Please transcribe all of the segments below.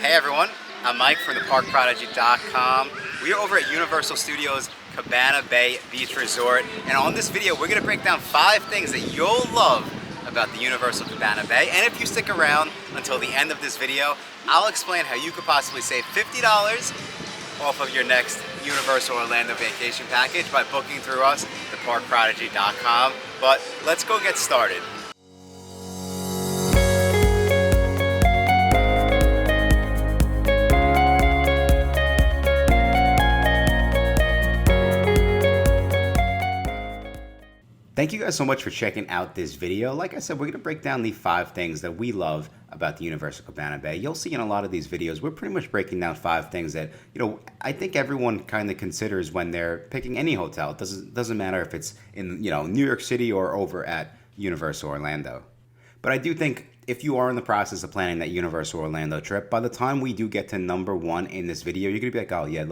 Hey everyone, I'm Mike from the ParkProdigy.com. We are over at Universal Studios Cabana Bay Beach Resort, and on this video we're going to break down 5 things that you'll love about the Universal Cabana Bay. And if you stick around until the end of this video, I'll explain how you could possibly save $50 off of your next Universal Orlando vacation package by booking through us, the ParkProdigy.com. But let's go get started. Thank you guys so much for checking out this video. Like I said, we're going to break down the 5 things that we love about the Universal Cabana Bay. You'll see in a lot of these videos, we're pretty much breaking down 5 things that, I think everyone kind of considers when they're picking any hotel. It doesn't matter if it's in, New York City or over at Universal Orlando. But I do think if you are in the process of planning that Universal Orlando trip, by the time we do get to number 1 in this video, you're going to be like, oh yeah,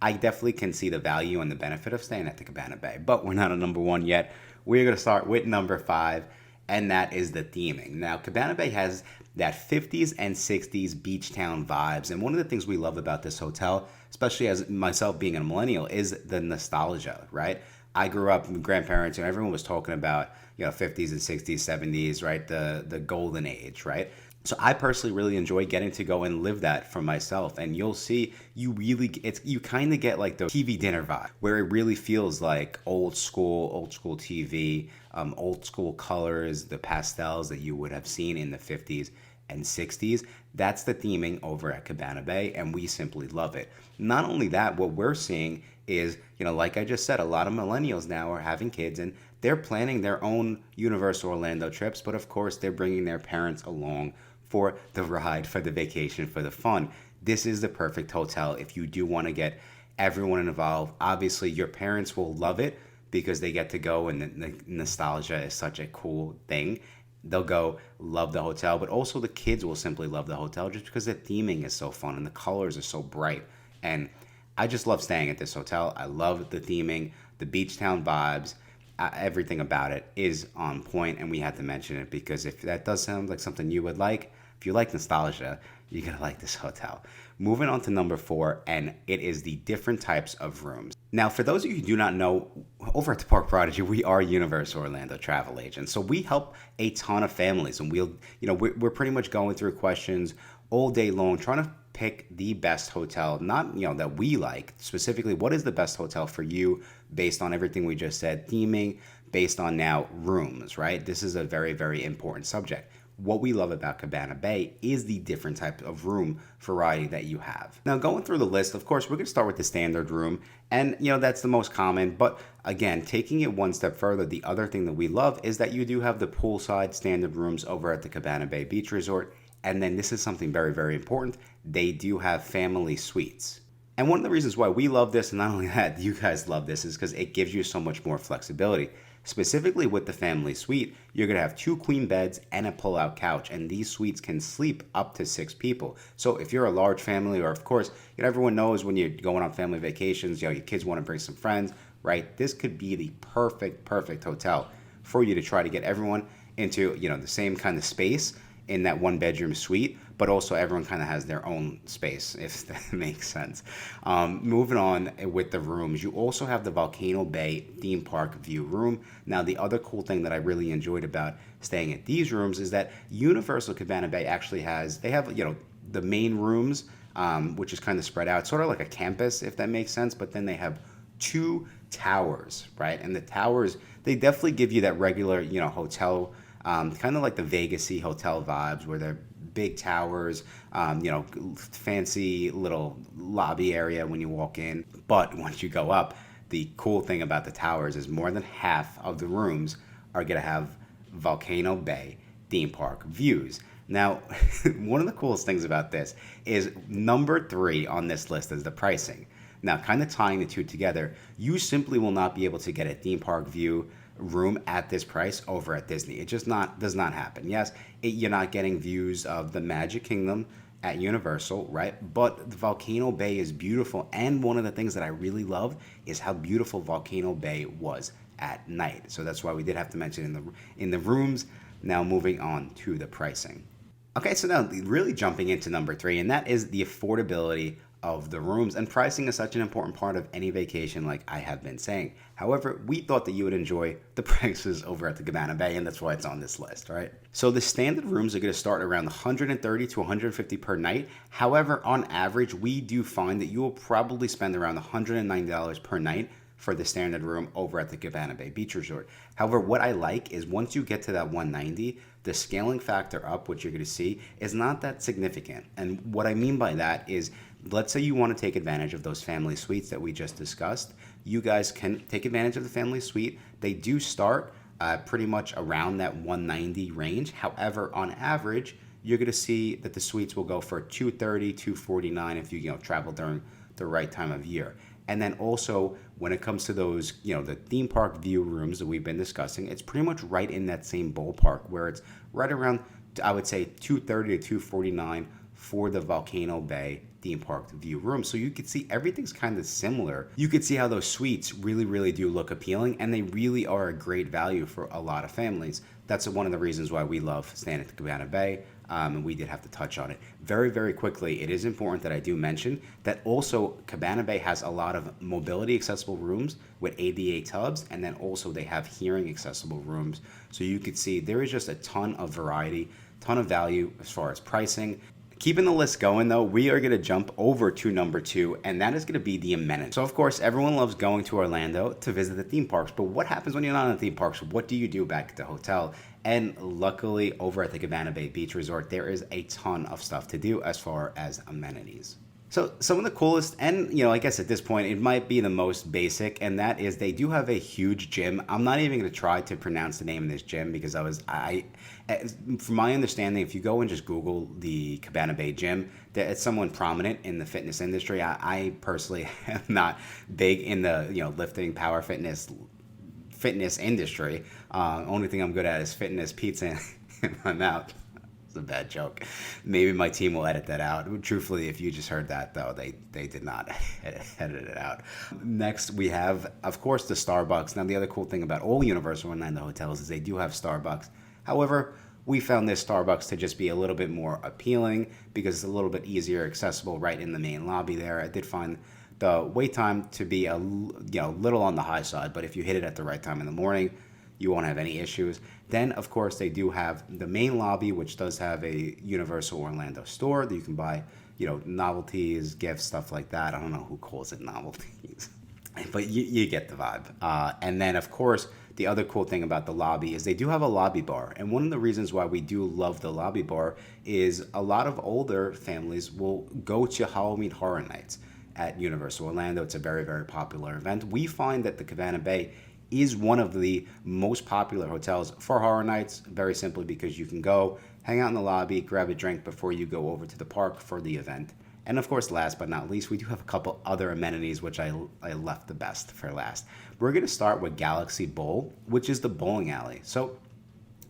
I definitely can see the value and the benefit of staying at the Cabana Bay. But we're not on number 1 yet. We're going to start with number 5, and that is the theming. Now, Cabana Bay has that 50s and 60s beach town vibes, and one of the things we love about this hotel, especially as myself being a millennial, is the nostalgia, right? I grew up with grandparents, and everyone was talking about, 50s and 60s, 70s, right? The golden age, right? So I personally really enjoy getting to go and live that for myself, and you'll see you kind of get like the TV dinner vibe, where it really feels like old school TV, old school colors, the pastels that you would have seen in the 50s and 60s. That's the theming over at Cabana Bay, and we simply love it. Not only that, what we're seeing is, like I just said, a lot of millennials now are having kids, and they're planning their own Universal Orlando trips, but of course they're bringing their parents along for the ride, for the vacation, for the fun. This is the perfect hotel if you do want to get everyone involved. Obviously, your parents will love it because they get to go, and the nostalgia is such a cool thing. They'll go love the hotel, but also the kids will simply love the hotel just because the theming is so fun and the colors are so bright. And I just love staying at this hotel. I love the theming, the beach town vibes. Everything about it is on point, and we had to mention it because if that does sound like something you would like, if you like nostalgia, you're going to like this hotel. Moving on to number 4, and it is the different types of rooms. Now, for those of you who do not know, over at the Park Prodigy, we are Universal Orlando travel agents. So we help a ton of families, and we're pretty much going through questions all day long, trying to pick the best hotel, not, that we like. Specifically, what is the best hotel for you based on everything we just said, theming, based on now rooms, right? This is a very, very important subject. What we love about Cabana Bay is the different type of room variety that you have. Now, going through the list, of course, we're going to start with the standard room, and that's the most common. But again, taking it one step further, the other thing that we love is that you do have the poolside standard rooms over at the Cabana Bay Beach Resort. And then this is something very, very important. They do have family suites. And one of the reasons why we love this, and not only that, you guys love this, is because it gives you so much more flexibility. Specifically with the family suite, you're going to have 2 queen beds and a pull-out couch, and these suites can sleep up to 6 people. So if you're a large family, or of course, everyone knows when you're going on family vacations, your kids want to bring some friends, right? This could be the perfect hotel for you to try to get everyone into, the same kind of space in that 1-bedroom suite, but also everyone kind of has their own space, if that makes sense. Moving on with the rooms, you also have the Volcano Bay theme park view room. Now, the other cool thing that I really enjoyed about staying at these rooms is that Universal Cabana Bay actually have, the main rooms, which is kind of spread out, sort of like a campus, if that makes sense, but then they have 2 towers, right? And the towers, they definitely give you that regular, hotel, kind of like the Vegas-y hotel vibes, where they're big towers, fancy little lobby area when you walk in. But once you go up, the cool thing about the towers is more than half of the rooms are going to have Volcano Bay theme park views. Now, one of the coolest things about this is number 3 on this list is the pricing. Now, kind of tying the two together, you simply will not be able to get a theme park view room at this price over at Disney. It just does not happen. Yes, you're not getting views of the Magic Kingdom at Universal, right? But the Volcano Bay is beautiful, and one of the things that I really love is how beautiful Volcano Bay was at night. So that's why we did have to mention in the rooms. Now moving on to the pricing. Okay, so now really jumping into number three, and that is the affordability of the rooms. And pricing is such an important part of any vacation, like I have been saying. However, we thought that you would enjoy the prices over at the Cabana Bay, and that's why it's on this list, right? So the standard rooms are going to start around 130 to 150 per night. However, on average, we do find that you will probably spend around $109 per night for the standard room over at the Cabana Bay Beach Resort. However, what I like is once you get to that 190, the scaling factor up, which you're going to see, is not that significant. And what I mean by that is, let's say you want to take advantage of those family suites that we just discussed. You guys can take advantage of the family suite. They do start pretty much around that 190 range. However, on average, you're going to see that the suites will go for 230, 249 if you travel during the right time of year. And then also, when it comes to those, the theme park view rooms that we've been discussing, it's pretty much right in that same ballpark where it's right around, I would say, 230 to 249 for the Volcano Bay theme park view room. So you could see everything's kind of similar. You could see how those suites really, really do look appealing, and they really are a great value for a lot of families. That's one of the reasons why we love staying at the Cabana Bay. And we did have to touch on it. Very, very quickly, it is important that I do mention that also Cabana Bay has a lot of mobility accessible rooms with ADA tubs, and then also they have hearing accessible rooms. So you could see there is just a ton of variety, ton of value as far as pricing. Keeping the list going though, we are going to jump over to number two, and that is going to be the amenities. So of course, everyone loves going to Orlando to visit the theme parks, but what happens when you're not in the theme parks? What do you do back at the hotel? And luckily, over at the Cabana Bay Beach Resort, there is a ton of stuff to do as far as amenities. So some of the coolest, and I guess at this point it might be the most basic, and that is they do have a huge gym. I'm not even going to try to pronounce the name of this gym because from my understanding, if you go and just Google the Cabana Bay gym, that it's someone prominent in the fitness industry. I personally am not big in the lifting, power fitness industry. Only thing I'm good at is fitness, pizza in my mouth. It's a bad joke. Maybe my team will edit that out. Truthfully, if you just heard that, though, they did not edit it out. Next, we have, of course, the Starbucks. Now, the other cool thing about all Universal Orlando hotels is they do have Starbucks. However, we found this Starbucks to just be a little bit more appealing because it's a little bit easier accessible right in the main lobby there. I did find the wait time to be a little on the high side, but if you hit it at the right time in the morning, you won't have any issues. Then, of course, they do have the main lobby, which does have a Universal Orlando store that you can buy, novelties, gifts, stuff like that. I don't know who calls it novelties, but you get the vibe. And then, of course, the other cool thing about the lobby is they do have a lobby bar. And one of the reasons why we do love the lobby bar is a lot of older families will go to Halloween Horror Nights at Universal Orlando. It's a very, very popular event. We find that the Cabana Bay is one of the most popular hotels for horror nights, very simply because you can go, hang out in the lobby, grab a drink before you go over to the park for the event. And of course, last but not least, we do have a couple other amenities, which I left the best for last. We're going to start with Galaxy Bowl, which is the bowling alley. So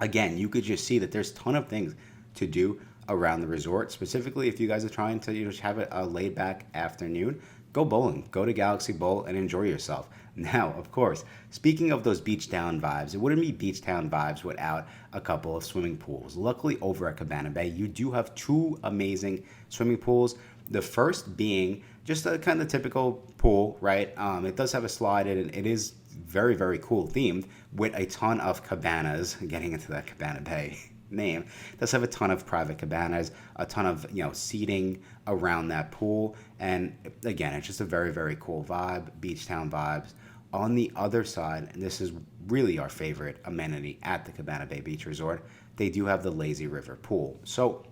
again, you could just see that there's a ton of things to do around the resort. Specifically, if you guys are trying to just have a laid back afternoon, go bowling, go to Galaxy Bowl and enjoy yourself. Now, of course, speaking of those beach town vibes, it wouldn't be beach town vibes without a couple of swimming pools. Luckily, over at Cabana Bay, you do have two amazing swimming pools. The first being just a kind of typical pool, right? It does have a slide and it is very, very cool themed with a ton of cabanas, getting into that Cabana Bay name. It does have a ton of private cabanas, a ton of seating around that pool, and again, it's just a very, very cool vibe, beach town vibes. On the other side, and this is really our favorite amenity at the Cabana Bay Beach Resort, they do have the lazy river pool. So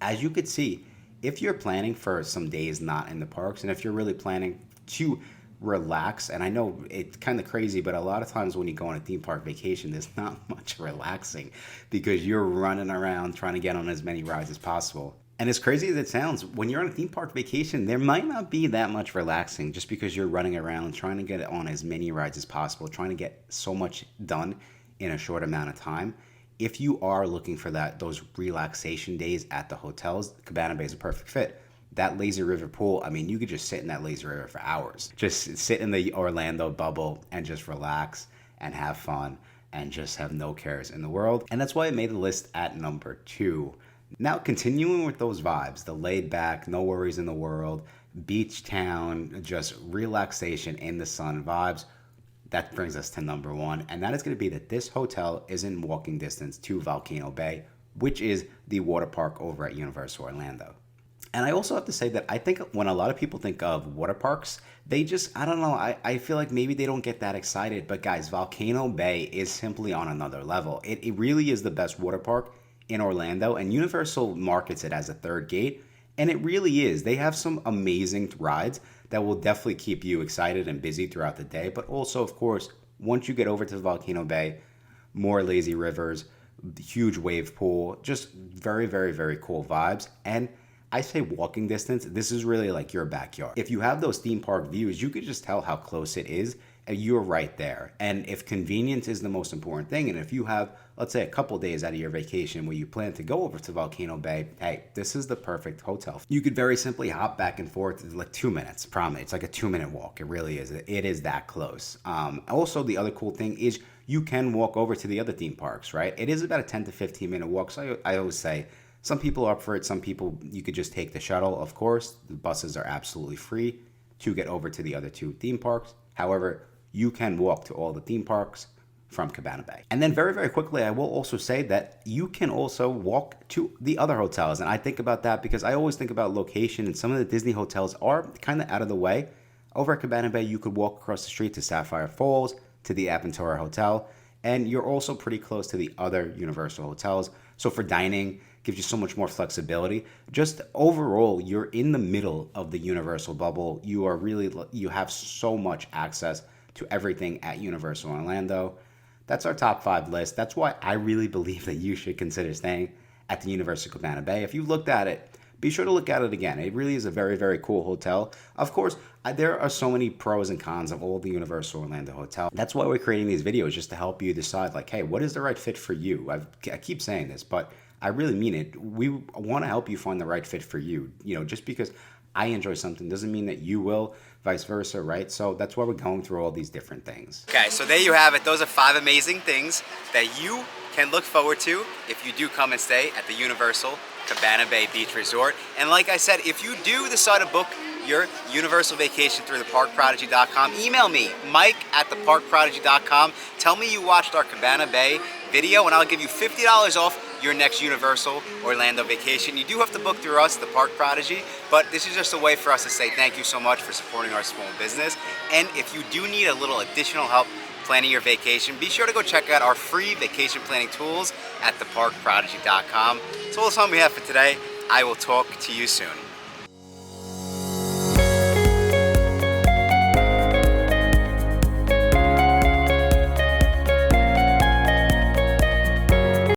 as you could see, if you're planning for some days not in the parks, and if you're really planning to relax, and I know it's kind of crazy, but a lot of times when you go on a theme park vacation, there's not much relaxing because you're running around trying to get on as many rides as possible. And as crazy as it sounds, when you're on a theme park vacation, there might not be that much relaxing just because you're running around trying to get on as many rides as possible, trying to get so much done in a short amount of time. If you are looking for those relaxation days at the hotels, Cabana Bay is a perfect fit. That lazy river pool, I mean, you could just sit in that lazy river for hours. Just sit in the Orlando bubble and just relax and have fun and just have no cares in the world. And that's why I made the list at number 2. Now, continuing with those vibes, the laid back, no worries in the world, beach town, just relaxation in the sun vibes, that brings us to number one. And that is going to be that this hotel is in walking distance to Volcano Bay, which is the water park over at Universal Orlando. And I also have to say that I think when a lot of people think of water parks, they just, I don't know, I feel like maybe they don't get that excited. But guys, Volcano Bay is simply on another level. It really is the best water park in Orlando, and Universal markets it as a third gate. And it really is. They have some amazing rides that will definitely keep you excited and busy throughout the day. But also, of course, once you get over to Volcano Bay, more lazy rivers, huge wave pool, just very, very, very cool vibes. And I say walking distance, this is really like your backyard. If you have those theme park views, you could just tell how close it is, and you're right there. And if convenience is the most important thing, and if you have, let's say, a couple days out of your vacation where you plan to go over to Volcano Bay, hey, this is the perfect hotel. You could very simply hop back and forth in like 2 minutes, promise. It's like a 2-minute walk. It really is. It is that close. Also, the other cool thing is you can walk over to the other theme parks, right? It is about a 10 to 15 minute walk. So I always say, some people are up for it. Some people, you could just take the shuttle. Of course, the buses are absolutely free to get over to the other two theme parks. However, you can walk to all the theme parks from Cabana Bay. And then very, very quickly, I will also say that you can also walk to the other hotels. And I think about that because I always think about location, and some of the Disney hotels are kind of out of the way. Over at Cabana Bay, you could walk across the street to Sapphire Falls, to the Aventura Hotel, and you're also pretty close to the other Universal hotels. So for dining, gives you so much more flexibility. Just overall, you're in the middle of the Universal bubble. You have so much access to everything at Universal Orlando. That's our top 5 list. That's why I really believe that you should consider staying at the Universal Cabana Bay. If you looked at it, be sure to look at it again. It really is a very, very cool hotel. Of course, there are so many pros and cons of all the Universal Orlando hotels. That's why we're creating these videos, just to help you decide, like, hey, what is the right fit for you? I keep saying this, but I really mean it. We want to help you find the right fit for you. You know, just because I enjoy something doesn't mean that you will, vice versa, right? So that's why we're going through all these different things. Okay, so there you have it. Those are 5 amazing things that you can look forward to if you do come and stay at the Universal Cabana Bay Beach Resort. And like I said, if you do decide to book your Universal vacation through theparkprodigy.com, email me, mike@theparkprodigy.com. Tell me you watched our Cabana Bay video, and I'll give you $50 off your next Universal Orlando vacation. You do have to book through us, the Park Prodigy, but this is just a way for us to say thank you so much for supporting our small business. And if you do need a little additional help planning your vacation, be sure to go check out our free vacation planning tools at theparkprodigy.com. So that's all we have for today. I will talk to you soon.